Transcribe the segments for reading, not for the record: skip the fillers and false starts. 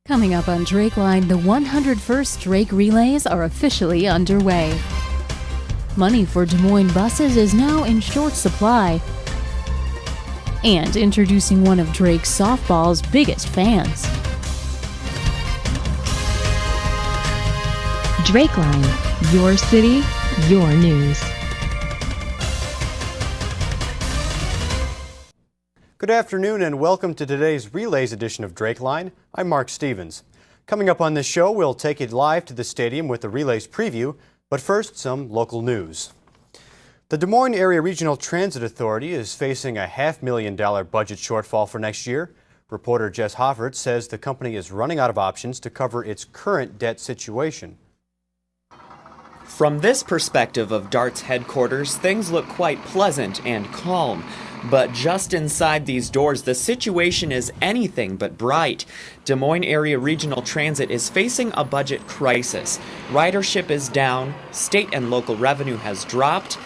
Coming up on DrakeLine, the 101st Drake relays are officially underway. Money for Des Moines buses is now in short supply. And introducing one of Drake's softball's biggest fans. DrakeLine, your city, your news. Good afternoon and welcome to today's Relays edition of DrakeLine. I'm Mark Stevens. Coming up on this show, we'll take it live to the stadium with the Relays preview, but first, some local news. The Des Moines Area Regional Transit Authority is facing a $500,000 budget shortfall for next year. Reporter Jess Hoffert says the company is running out of options to cover its current debt situation. From this perspective of DART's headquarters, things look quite pleasant and calm. But just inside these doors, the situation is anything but bright. Des Moines Area Regional Transit is facing a budget crisis. Ridership is down, state and local revenue has dropped,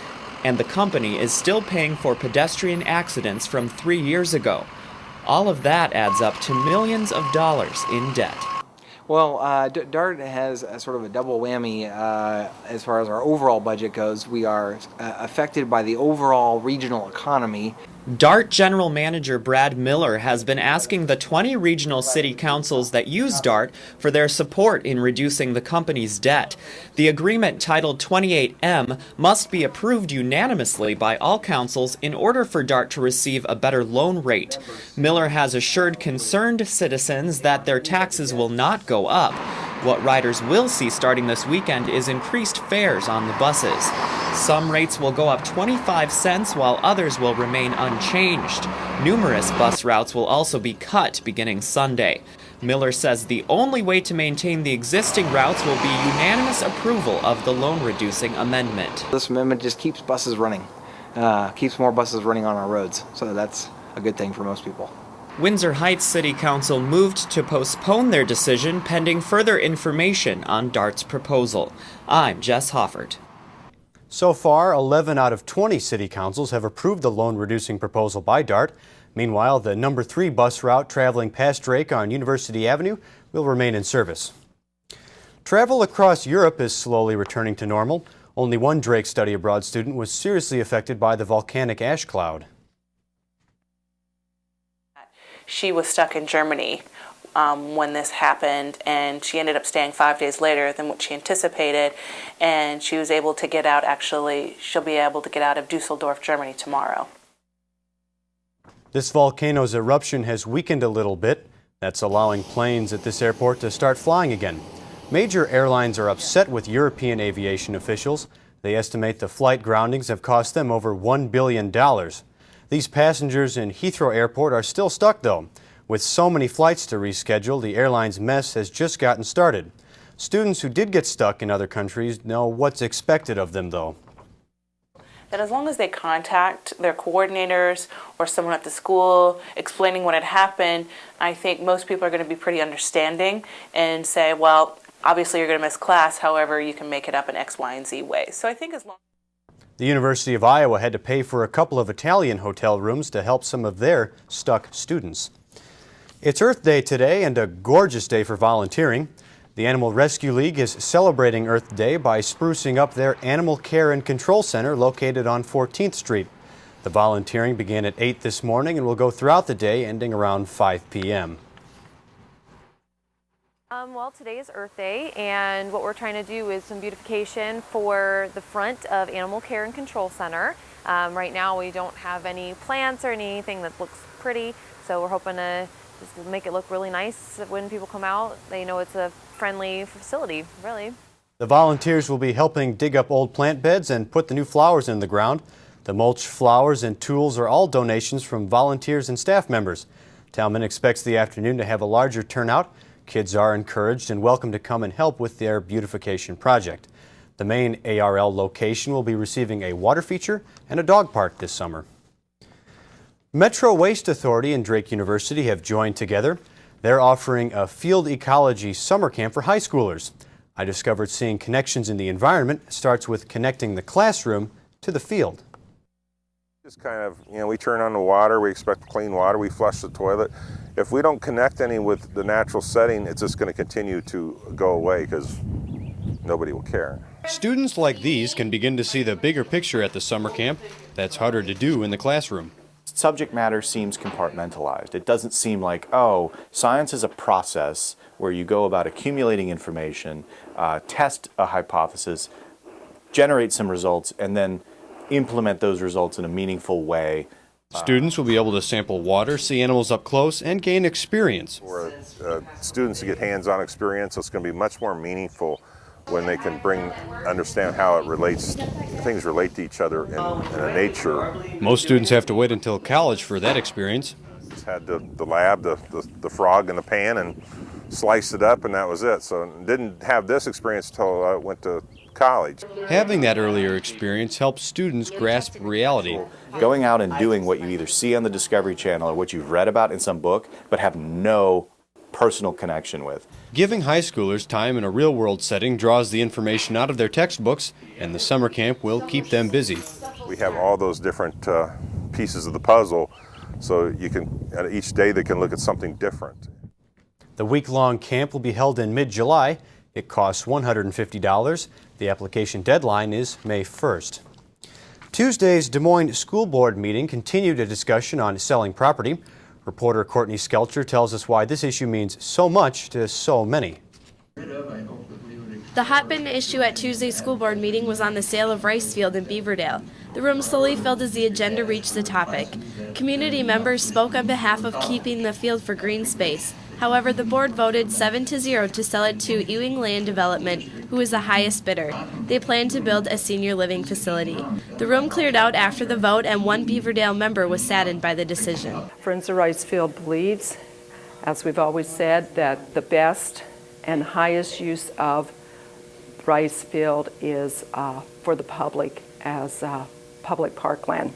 and the company is still paying for pedestrian accidents from 3 years ago. All of that adds up to millions of dollars in debt. Well, DART has a sort of a double whammy as far as our overall budget goes. We are affected by the overall regional economy. DART General Manager Brad Miller has been asking the 20 regional city councils that use DART for their support in reducing the company's debt. The agreement, titled 28M, must be approved unanimously by all councils in order for DART to receive a better loan rate. Miller has assured concerned citizens that their taxes will not go up. What riders will see starting this weekend is increased fares on the buses. Some rates will go up 25 cents while others will remain unchanged. Numerous bus routes will also be cut beginning Sunday. Miller says the only way to maintain the existing routes will be unanimous approval of the loan-reducing amendment. This amendment just keeps buses running, keeps more buses running on our roads, so that's a good thing for most people. Windsor Heights City Council moved to postpone their decision pending further information on DART's proposal. I'm Jess Hoffert. So far, 11 out of 20 city councils have approved the loan-reducing proposal by DART. Meanwhile, the number 3 bus route traveling past Drake on University Avenue will remain in service. Travel across Europe is slowly returning to normal. Only one Drake study abroad student was seriously affected by the volcanic ash cloud. She was stuck in Germany when this happened, and she ended up staying 5 days later than what she anticipated, and she was able to get out. Actually, she'll be able to get out of Dusseldorf, Germany tomorrow. This volcano's eruption has weakened a little bit. That's allowing planes at this airport to start flying again. Major airlines are upset with European aviation officials. They estimate the flight groundings have cost them over $1 billion. These passengers in Heathrow Airport are still stuck, though. With so many flights to reschedule, the airline's mess has just gotten started. Students who did get stuck in other countries know what's expected of them, though. That as long as they contact their coordinators or someone at the school explaining what had happened, I think most people are going to be pretty understanding and say, well, obviously you're going to miss class, however, you can make it up in X, Y, and Z ways. So I think as long The University of Iowa had to pay for a couple of Italian hotel rooms to help some of their stuck students. It's Earth Day today and a gorgeous day for volunteering. The Animal Rescue League is celebrating Earth Day by sprucing up their Animal Care and Control Center located on 14th Street. The volunteering began at 8 this morning and will go throughout the day, ending around 5 p.m. Well, today is Earth Day, and what we're trying to do is some beautification for the front of Animal Care and Control Center. Right now we don't have any plants or anything that looks pretty, so we're hoping to just make it look really nice when people come out. They know it's a friendly facility, really. The volunteers will be helping dig up old plant beds and put the new flowers in the ground. The mulch, flowers, and tools are all donations from volunteers and staff members. Talman expects the afternoon to have a larger turnout. Kids are encouraged and welcome to come and help with their beautification project. The main ARL location will be receiving a water feature and a dog park this summer. Metro Waste Authority and Drake University have joined together. They're offering a field ecology summer camp for high schoolers. I discovered seeing connections in the environment starts with connecting the classroom to the field. Just kind of, we turn on the water, we expect clean water, we flush the toilet. If we don't connect any with the natural setting, it's just going to continue to go away because nobody will care. Students like these can begin to see the bigger picture at the summer camp. That's harder to do in the classroom. Subject matter seems compartmentalized. It doesn't seem like, oh, science is a process where you go about accumulating information, test a hypothesis, generate some results, and then implement those results in a meaningful way. Students will be able to sample water, see animals up close, and gain experience. For students to get hands-on experience, it's going to be much more meaningful when they can understand how things relate to each other in nature. Most students have to wait until college for that experience. Just had the lab, the frog in the pan, and sliced it up, and that was it. So didn't have this experience until I went to college. Having that earlier experience helps students grasp reality. Going out and doing what you either see on the Discovery Channel or what you've read about in some book, but have no personal connection with. Giving high schoolers time in a real-world setting draws the information out of their textbooks, and the summer camp will keep them busy. We have all those different pieces of the puzzle, so each day they can look at something different. The week-long camp will be held in mid-July. It costs $150. The application deadline is May 1st. Tuesday's Des Moines School Board meeting continued a discussion on selling property. Reporter Courtney Skelcher tells us why this issue means so much to so many. The hot-button issue at Tuesday's school board meeting was on the sale of rice field in Beaverdale. The room slowly filled as the agenda reached the topic. Community members spoke on behalf of keeping the field for green space. However, the board voted 7-0 to sell it to Ewing Land Development, who is the highest bidder. They plan to build a senior living facility. The room cleared out after the vote, and one Beaverdale member was saddened by the decision. Friends of Ricefield believes, as we've always said, that the best and highest use of Ricefield is for the public as public parkland.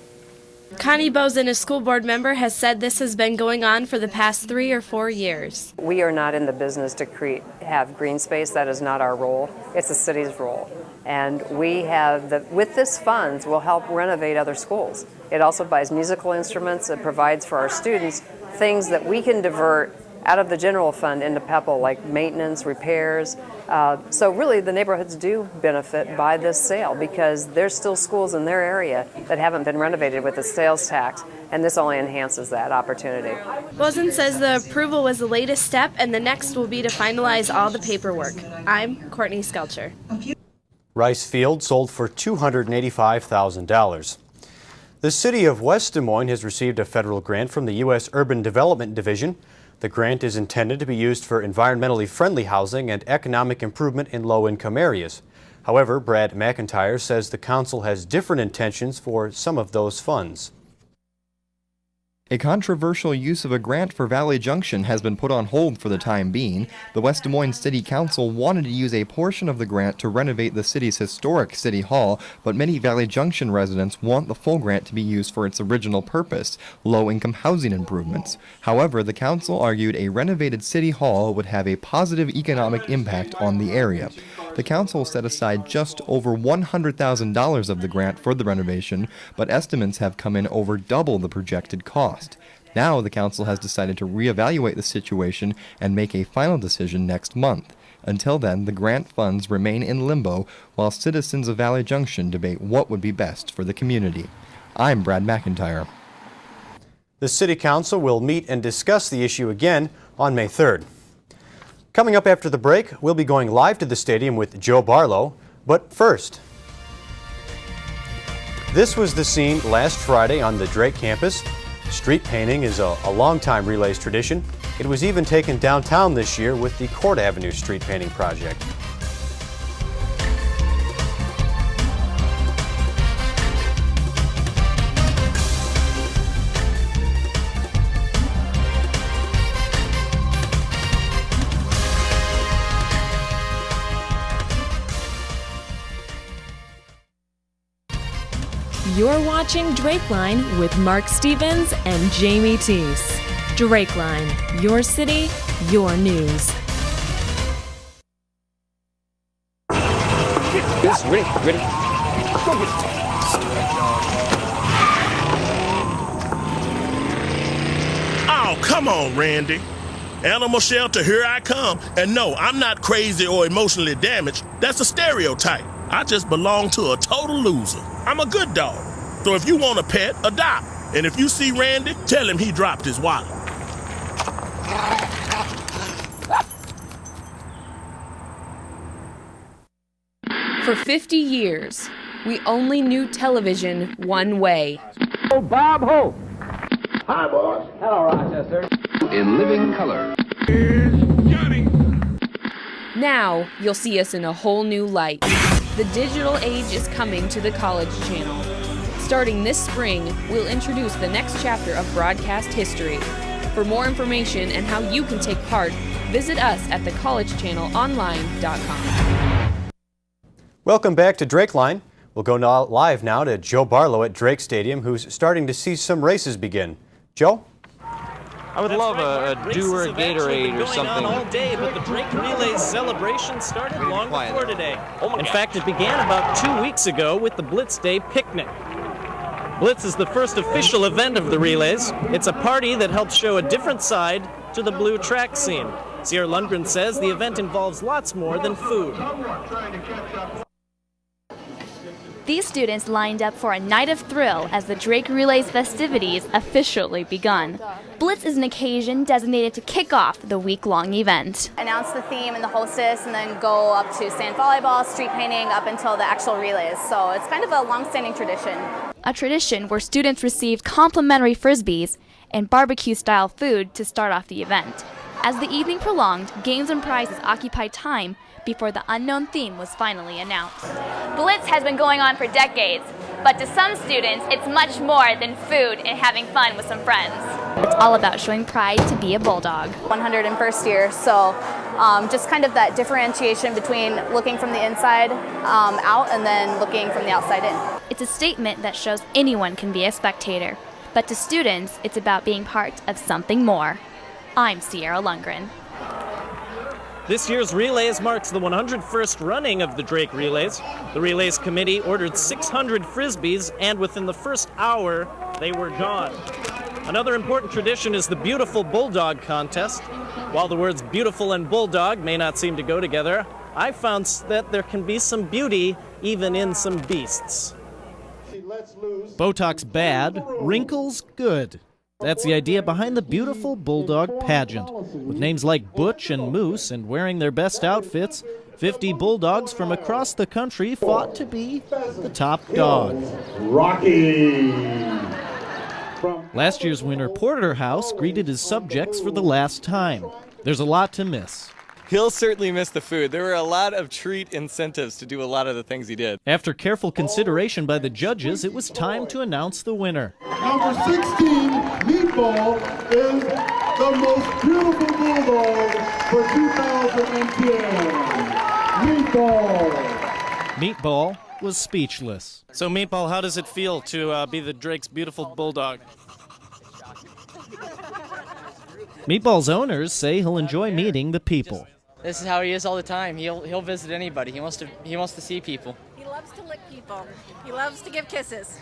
Connie Bozen, a school board member, has said this has been going on for the past 3 or 4 years. We are not in the business to have green space. That is not our role. It's the city's role. And we have, with this funds, we'll help renovate other schools. It also buys musical instruments. It provides for our students things that we can divert out of the general fund into PEPL, like maintenance, repairs. So really the neighborhoods do benefit by this sale because there's still schools in their area that haven't been renovated with the sales tax, and this only enhances that opportunity. Bozen says the approval was the latest step, and the next will be to finalize all the paperwork. I'm Courtney Skelcher. Rice Field sold for $285,000. The city of West Des Moines has received a federal grant from the U.S. Urban Development Division. The grant is intended to be used for environmentally friendly housing and economic improvement in low-income areas. However, Brad McIntyre says the council has different intentions for some of those funds. A controversial use of a grant for Valley Junction has been put on hold for the time being. The West Des Moines City Council wanted to use a portion of the grant to renovate the city's historic City Hall, but many Valley Junction residents want the full grant to be used for its original purpose, low-income housing improvements. However, the council argued a renovated City Hall would have a positive economic impact on the area. The council set aside just over $100,000 of the grant for the renovation, but estimates have come in over double the projected cost. Now the council has decided to reevaluate the situation and make a final decision next month. Until then, the grant funds remain in limbo while citizens of Valley Junction debate what would be best for the community. I'm Brad McIntyre. The City Council will meet and discuss the issue again on May 3rd. Coming up after the break, we'll be going live to the stadium with Joe Barlow. But first, this was the scene last Friday on the Drake campus. Street painting is a longtime Relays tradition. It was even taken downtown this year with the Court Avenue street painting project. You're watching DrakeLine with Mark Stevens and Jamie Teese. DrakeLine, your city, your news. Yes, ready. Go get it. Oh, come on, Randy. Animal shelter, here I come. And no, I'm not crazy or emotionally damaged. That's a stereotype. I just belong to a total loser. I'm a good dog. So if you want a pet, adopt. And if you see Randy, tell him he dropped his wallet. For 50 years, we only knew television one way. Oh, Bob Hope. Hi, boss. Hello, Rochester. In living color. Here's Johnny. Now, you'll see us in a whole new light. The digital age is coming to the College Channel. Starting this spring, we'll introduce the next chapter of broadcast history. For more information and how you can take part, visit us at thecollegechannelonline.com. Welcome back to DrakeLine. We'll go live now to Joe Barlow at Drake Stadium, who's starting to see some races begin. Joe? I would love a Doer Gatorade or something. All day, but the Drake Relays celebration started long before today. In fact, it began about 2 weeks ago with the Blitz Day picnic. Blitz is the first official event of the Relays. It's a party that helps show a different side to the blue track scene. Sierra Lundgren says the event involves lots more than food. These students lined up for a night of thrill as the Drake Relays festivities officially begun. Blitz is an occasion designated to kick off the week-long event. Announce the theme and the hostess and then go up to sand volleyball, street painting, up until the actual relays. So it's kind of a long-standing tradition. A tradition where students received complimentary frisbees and barbecue-style food to start off the event. As the evening prolonged, games and prizes occupied time before the unknown theme was finally announced. Blitz has been going on for decades, but to some students, it's much more than food and having fun with some friends. It's all about showing pride to be a Bulldog. 101st year, so just kind of that differentiation between looking from the inside out and then looking from the outside in. It's a statement that shows anyone can be a spectator, but to students, it's about being part of something more. I'm Sierra Lundgren. This year's Relays marks the 101st running of the Drake Relays. The Relays Committee ordered 600 frisbees, and within the first hour, they were gone. Another important tradition is the Beautiful Bulldog contest. While the words beautiful and bulldog may not seem to go together, I found that there can be some beauty even in some beasts. Botox bad, wrinkles good. That's the idea behind the Beautiful Bulldog pageant. With names like Butch and Moose and wearing their best outfits, 50 bulldogs from across the country fought to be the top dog. Rocky! Last year's winner, Porterhouse, greeted his subjects for the last time. There's a lot to miss. He'll certainly miss the food. There were a lot of treat incentives to do a lot of the things he did. After careful consideration by the judges, it was time to announce the winner. Number 16, Meatball, is the most beautiful bulldog for 2010. Meatball! Meatball was speechless. So Meatball, how does it feel to be the Drake's Beautiful Bulldog? Meatball's owners say he'll enjoy meeting the people. This is how he is all the time. He'll visit anybody. He wants to see people. He loves to lick people. He loves to give kisses.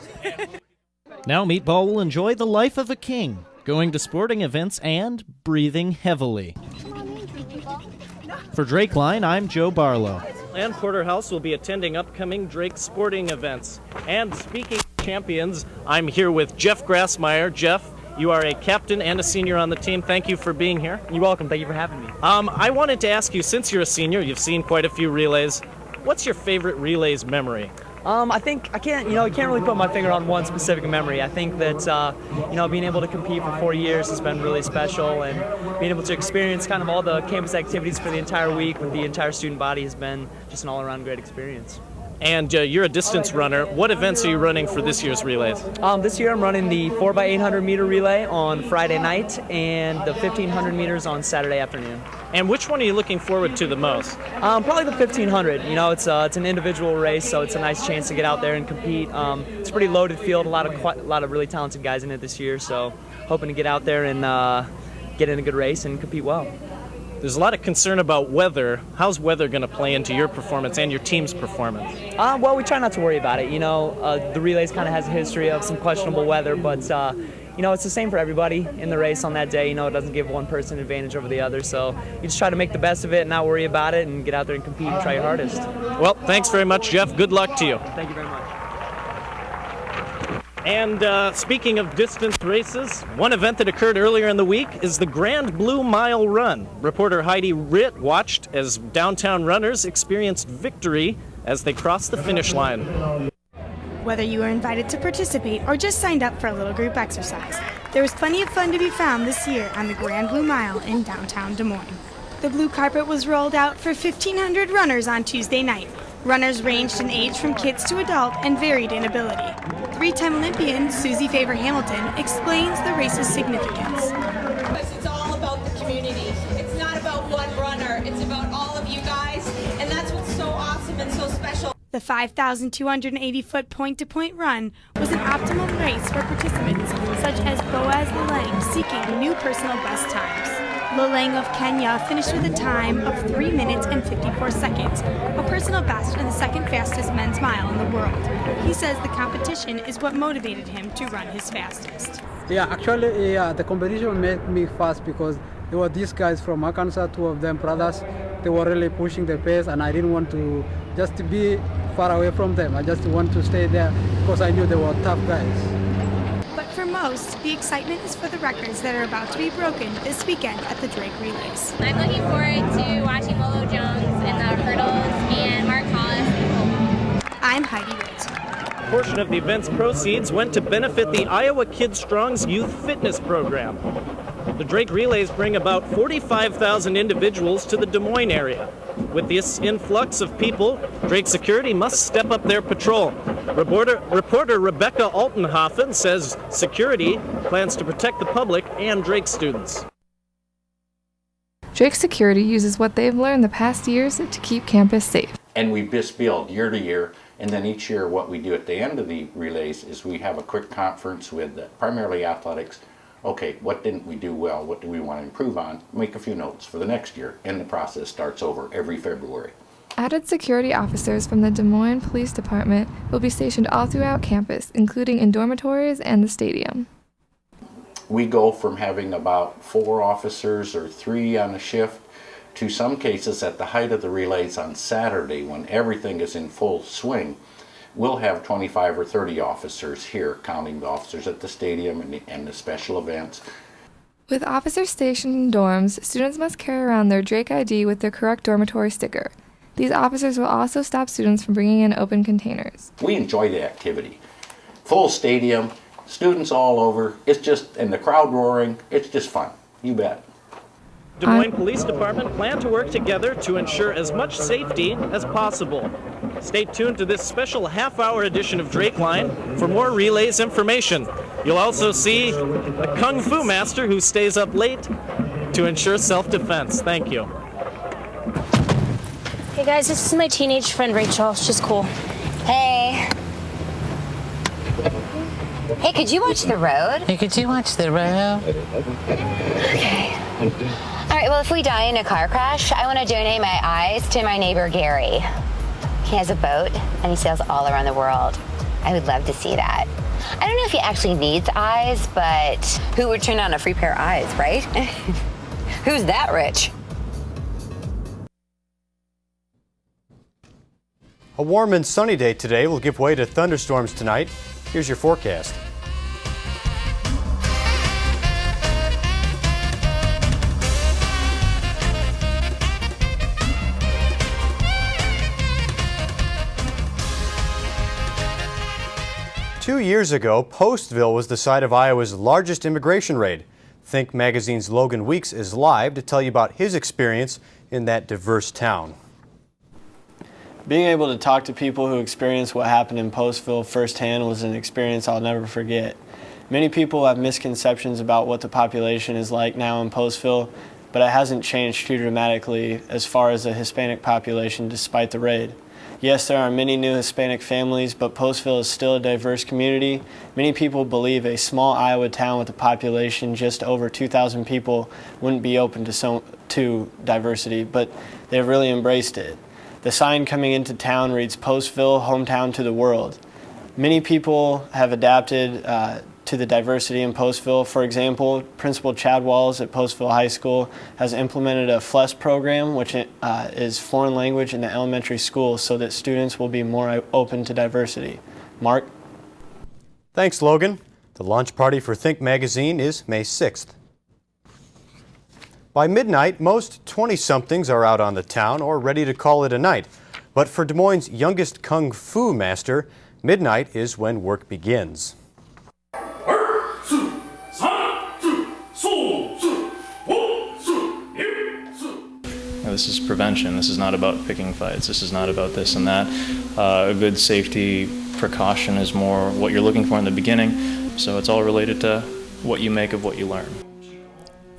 Now Meatball will enjoy the life of a king, going to sporting events and breathing heavily. For DrakeLine, I'm Joe Barlow. And Porterhouse will be attending upcoming Drake sporting events. And speaking of champions, I'm here with Jeff Grassmeyer. Jeff, you are a captain and a senior on the team. Thank you for being here. You're welcome. Thank you for having me. I wanted to ask you, since you're a senior, you've seen quite a few relays. What's your favorite relays memory? I think I can't really put my finger on one specific memory. I think that being able to compete for 4 years has been really special, and being able to experience kind of all the campus activities for the entire week with the entire student body has been just an all-around great experience. And you're a distance runner. What events are you running for this year's relays? This year I'm running the 4x800 meter relay on Friday night and the 1500 meters on Saturday afternoon. And which one are you looking forward to the most? Probably the 1500. You know, it's an individual race, so it's a nice chance to get out there and compete. It's a pretty loaded field, a lot of really talented guys in it this year, so hoping to get out there and get in a good race and compete well. There's a lot of concern about weather. How's weather going to play into your performance and your team's performance? Well, we try not to worry about it. You know, the relays kind of has a history of some questionable weather, but it's the same for everybody in the race on that day. It doesn't give one person an advantage over the other. So you just try to make the best of it and not worry about it and get out there and compete and try your hardest. Well, thanks very much, Jeff. Good luck to you. Thank you very much. And speaking of distance races, one event that occurred earlier in the week is the Grand Blue Mile Run. Reporter Heidi Ritt watched as downtown runners experienced victory as they crossed the finish line. Whether you were invited to participate or just signed up for a little group exercise, there was plenty of fun to be found this year on the Grand Blue Mile in downtown Des Moines. The blue carpet was rolled out for 1,500 runners on Tuesday night. Runners ranged in age from kids to adult and varied in ability. Three-time Olympian Susie Favor Hamilton explains the race's significance. It's all about the community. It's not about one runner. It's about all of you guys, and that's what's so awesome and so special. The 5,280-foot point-to-point run was an optimal race for participants such as Boaz Lalang seeking new personal best times. Lalang of Kenya finished with a time of 3 minutes and 54 seconds, a personal best and the second fastest men's mile in the world. He says the competition is what motivated him to run his fastest. Yeah, actually, the competition made me fast because there were these guys from Arkansas, 2 of them brothers. They were really pushing the pace, and I didn't want to just be far away from them. I just want to stay there because I knew they were tough guys. But for most, the excitement is for the records that are about to be broken this weekend at the Drake Relays. I'm looking forward to watching Lolo Jones in the hurdles and Mark Hollis. I'm Heidi Ritt. A portion of the event's proceeds went to benefit the Iowa Kids Strong's youth fitness program. The Drake Relays bring about 45,000 individuals to the Des Moines area. With this influx of people, Drake Security must step up their patrol. Reporter Rebecca Altenhofen says security plans to protect the public and Drake students. Drake Security uses what they've learned the past years to keep campus safe. And we just build year to year, and then each year what we do at the end of the relays is we have a quick conference with primarily athletics. Okay, what didn't we do well? What do we want to improve on? Make a few notes for the next year, and the process starts over every February. Added security officers from the Des Moines Police Department will be stationed all throughout campus, including in dormitories and the stadium. We go from having about 4 officers or 3 on a shift to some cases at the height of the relays on Saturday when everything is in full swing. We'll have 25 or 30 officers here, counting the officers at the stadium and the special events. With officers stationed in dorms, students must carry around their Drake ID with their correct dormitory sticker. These officers will also stop students from bringing in open containers. We enjoy the activity. Full stadium, students all over, and the crowd roaring, it's just fun. You bet. Des Moines Police Department plan to work together to ensure as much safety as possible. Stay tuned to this special half-hour edition of DrakeLine for more relays information. You'll also see a Kung Fu master who stays up late to ensure self-defense. Thank you. Hey guys, this is my teenage friend Rachel. She's cool. Hey. Hey, could you watch the road? Hey, could you watch the road? Okay. All right, well, if we die in a car crash, I want to donate my eyes to my neighbor Gary. He has a boat, and he sails all around the world. I would love to see that. I don't know if he actually needs eyes, but who would turn on a free pair of eyes, right? Who's that rich? A warm and sunny day today will give way to thunderstorms tonight. Here's your forecast. Two years ago, Postville was the site of Iowa's largest immigration raid. Think Magazine's Logan Weeks is live to tell you about his experience in that diverse town. Being able to talk to people who experienced what happened in Postville firsthand was an experience I'll never forget. Many people have misconceptions about what the population is like now in Postville, but it hasn't changed too dramatically as far as the Hispanic population despite the raid. Yes, there are many new Hispanic families, but Postville is still a diverse community. Many people believe a small Iowa town with a population just over 2,000 people wouldn't be open to diversity, but they've really embraced it. The sign coming into town reads, "Postville, hometown to the world." Many people have adapted to the diversity in Postville. For example, Principal Chad Walls at Postville High School has implemented a FLES program, which is foreign language in the elementary school, so that students will be more open to diversity. Mark? Thanks, Logan. The launch party for Think Magazine is May 6th. By midnight, most 20-somethings are out on the town or ready to call it a night. But for Des Moines' youngest Kung Fu master, midnight is when work begins. This is prevention. This is not about picking fights. This is not about this and that. A good safety precaution is more what you're looking for in the beginning. So it's all related to what you make of what you learn.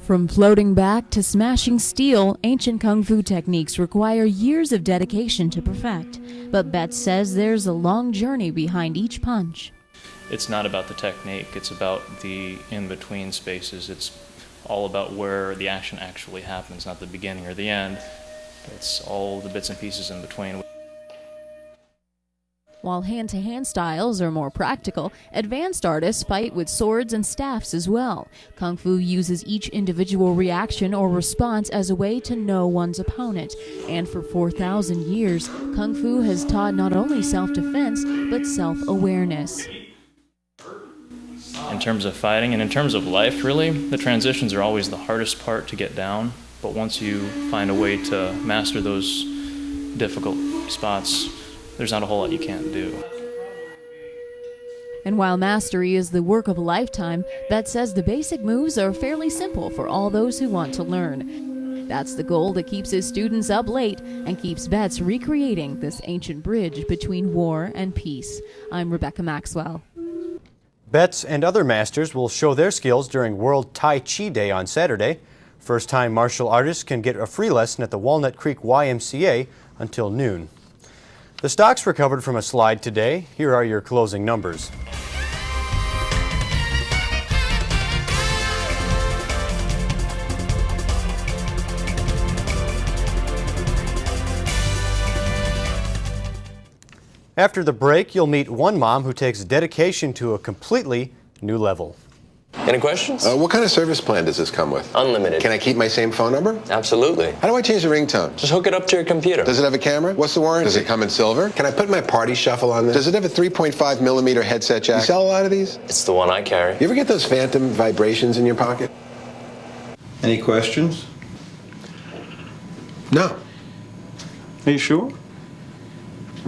From floating back to smashing steel, ancient kung fu techniques require years of dedication to perfect. But Betts says there's a long journey behind each punch. It's not about the technique. It's about the in-between spaces. It's all about where the action actually happens, not the beginning or the end. It's all the bits and pieces in between. While hand-to-hand styles are more practical, advanced artists fight with swords and staffs as well. Kung Fu uses each individual reaction or response as a way to know one's opponent. And for 4,000 years, Kung Fu has taught not only self-defense, but self-awareness. In terms of fighting and in terms of life, really, the transitions are always the hardest part to get down. But once you find a way to master those difficult spots, there's not a whole lot you can't do. And while mastery is the work of a lifetime, Betts says the basic moves are fairly simple for all those who want to learn. That's the goal that keeps his students up late and keeps Betts recreating this ancient bridge between war and peace. I'm Rebecca Maxwell. Betts and other masters will show their skills during World Tai Chi Day on Saturday. First-time martial artists can get a free lesson at the Walnut Creek YMCA until noon. The stocks recovered from a slide today. Here are your closing numbers. After the break, you'll meet one mom who takes dedication to a completely new level. Any questions? What kind of service plan does this come with? Unlimited. Can I keep my same phone number? Absolutely. How do I change the ringtone? Just hook it up to your computer. Does it have a camera? What's the warranty? Does it come in silver? Can I put my party shuffle on this? Does it have a 3.5 millimeter headset jack? You sell a lot of these? It's the one I carry. You ever get those phantom vibrations in your pocket? Any questions? No. Are you sure?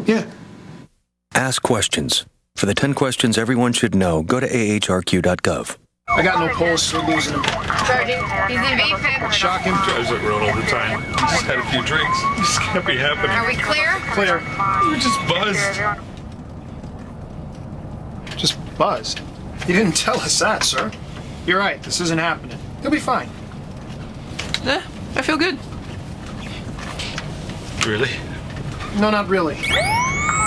Yeah. Ask questions. For the 10 questions everyone should know, go to ahrq.gov. I got no pulse, so losing him. Sergeant, he's in VFib. Shock him. Drives it road all the time. Just had a few drinks. This can't be happening. Are we clear? Clear. We're just buzzed. Just buzzed? You didn't tell us that, sir. You're right, this isn't happening. He'll be fine. I feel good. Really? No, not really.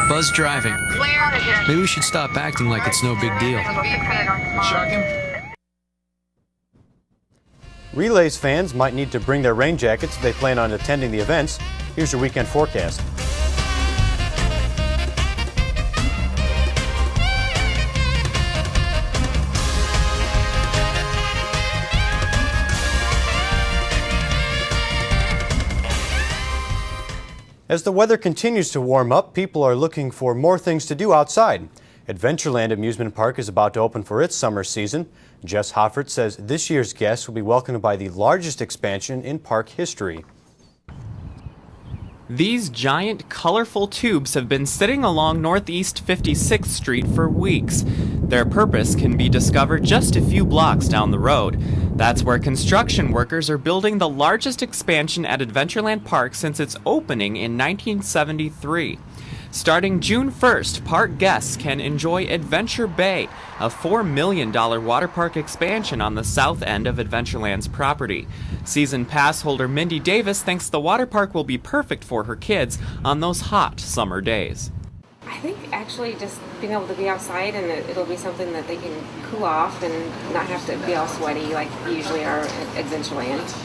Buzz driving. Clear. Maybe we should stop acting like it's no big deal. Shock him. Relays fans might need to bring their rain jackets if they plan on attending the events. Here's your weekend forecast. As the weather continues to warm up, people are looking for more things to do outside. Adventureland Amusement Park is about to open for its summer season. Jess Hoffert says this year's guests will be welcomed by the largest expansion in park history. These giant, colorful tubes have been sitting along Northeast 56th Street for weeks. Their purpose can be discovered just a few blocks down the road. That's where construction workers are building the largest expansion at Adventureland Park since its opening in 1973. Starting June 1st, park guests can enjoy Adventure Bay, a $4 million water park expansion on the south end of Adventureland's property. Season pass holder Mindy Davis thinks the water park will be perfect for her kids on those hot summer days. I think actually just being able to be outside and it'll be something that they can cool off and not have to be all sweaty like we usually are at Adventureland.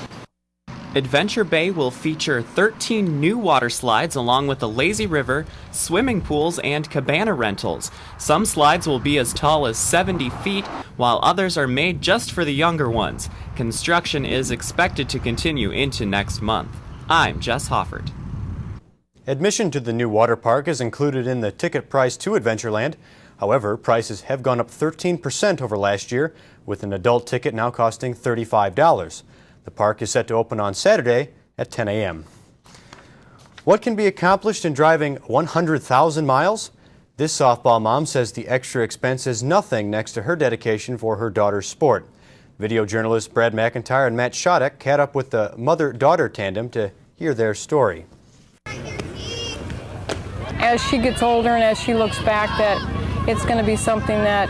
Adventure Bay will feature 13 new water slides along with a lazy river, swimming pools, and cabana rentals. Some slides will be as tall as 70 feet, while others are made just for the younger ones. Construction is expected to continue into next month. I'm Jess Hoffert. Admission to the new water park is included in the ticket price to Adventureland. However, prices have gone up 13% over last year, with an adult ticket now costing $35. The park is set to open on Saturday at 10 a.m. What can be accomplished in driving 100,000 miles? This softball mom says the extra expense is nothing next to her dedication for her daughter's sport. Video journalists Brad McIntyre and Matt Shodek caught up with the mother-daughter tandem to hear their story. As she gets older and as she looks back, that it's going to be something that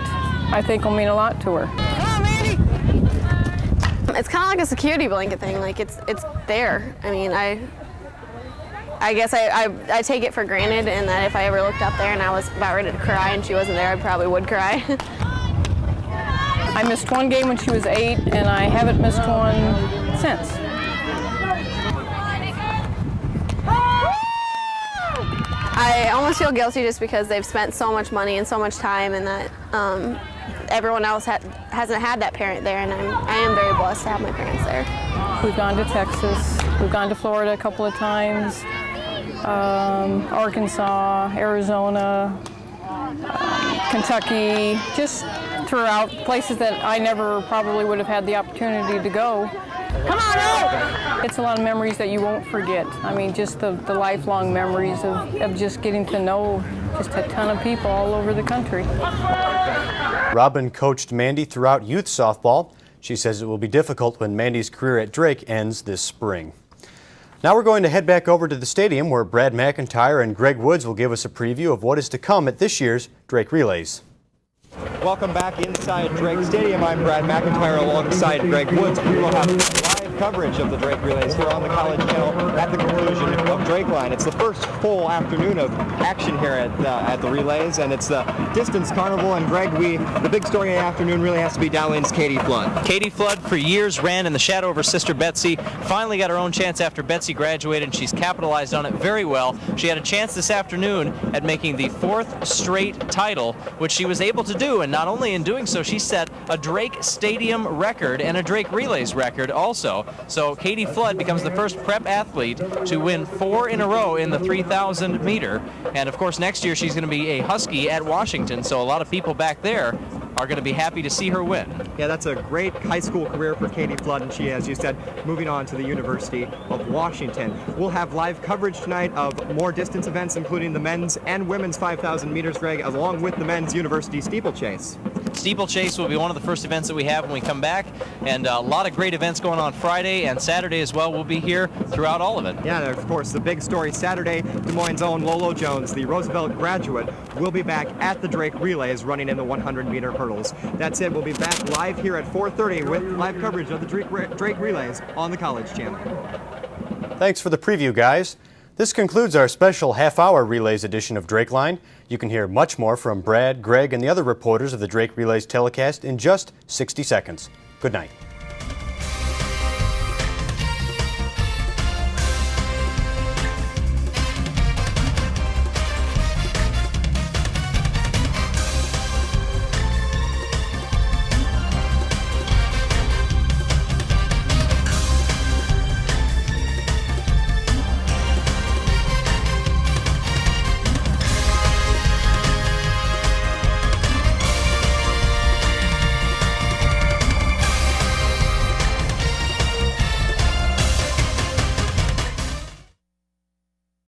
I think will mean a lot to her. It's kind of like a security blanket thing. Like it's there. I mean, I guess I take it for granted, and that if I ever looked up there and I was about ready to cry and she wasn't there, I probably would cry. I missed one game when she was 8, and I haven't missed one since. I almost feel guilty just because they've spent so much money and so much time, and that everyone else hasn't had that parent there, and I am very blessed to have my parents there. We've gone to Texas, we've gone to Florida a couple of times, Arkansas, Arizona, Kentucky, just throughout places that I never probably would have had the opportunity to go. Come on out! It's a lot of memories that you won't forget. I mean, just the lifelong memories of just getting to know just a ton of people all over the country. Robin coached Mandy throughout youth softball. She says it will be difficult when Mandy's career at Drake ends this spring. Now we're going to head back over to the stadium where Brad McIntyre and Greg Woods will give us a preview of what is to come at this year's Drake Relays. Welcome back inside Drake Stadium. I'm Brad McIntyre alongside Greg Woods. We will have live coverage of the Drake Relays here on the College Channel at the conclusion of DrakeLINE. It's the first full afternoon of action here at the Relays, and it's the Distance Carnival. And Greg, the big story of the afternoon really has to be Dowling's Katie Flood. Katie Flood for years ran in the shadow of her sister Betsy, finally got her own chance after Betsy graduated, and she's capitalized on it very well. She had a chance this afternoon at making the 4th straight title, which she was able to do, and not only in doing so, she set a Drake Stadium record and a Drake Relays record also. So Katie Flood becomes the first prep athlete to win 4 in a row in the 3,000 meter. And of course, next year she's going to be a Husky at Washington, so a lot of people back there are going to be happy to see her win. Yeah, that's a great high school career for Katie Flood, and she, as you said, moving on to the University of Washington. We'll have live coverage tonight of more distance events, including the men's and women's 5,000 meters, Greg, along with the men's university steeplechase. Steeplechase will be one of the first events that we have when we come back, and a lot of great events going on Friday and Saturday as well. We'll be here throughout all of it. Yeah, of course, the big story Saturday, Des Moines' own Lolo Jones, the Roosevelt graduate, will be back at the Drake Relays running in the 100-meter hurdles. That's it. We'll be back live here at 4:30 with live coverage of the Drake Relays on the College Channel. Thanks for the preview, guys. This concludes our special half-hour Relays edition of DrakeLINE. You can hear much more from Brad, Greg, and the other reporters of the Drake Relays telecast in just 60 seconds. Good night.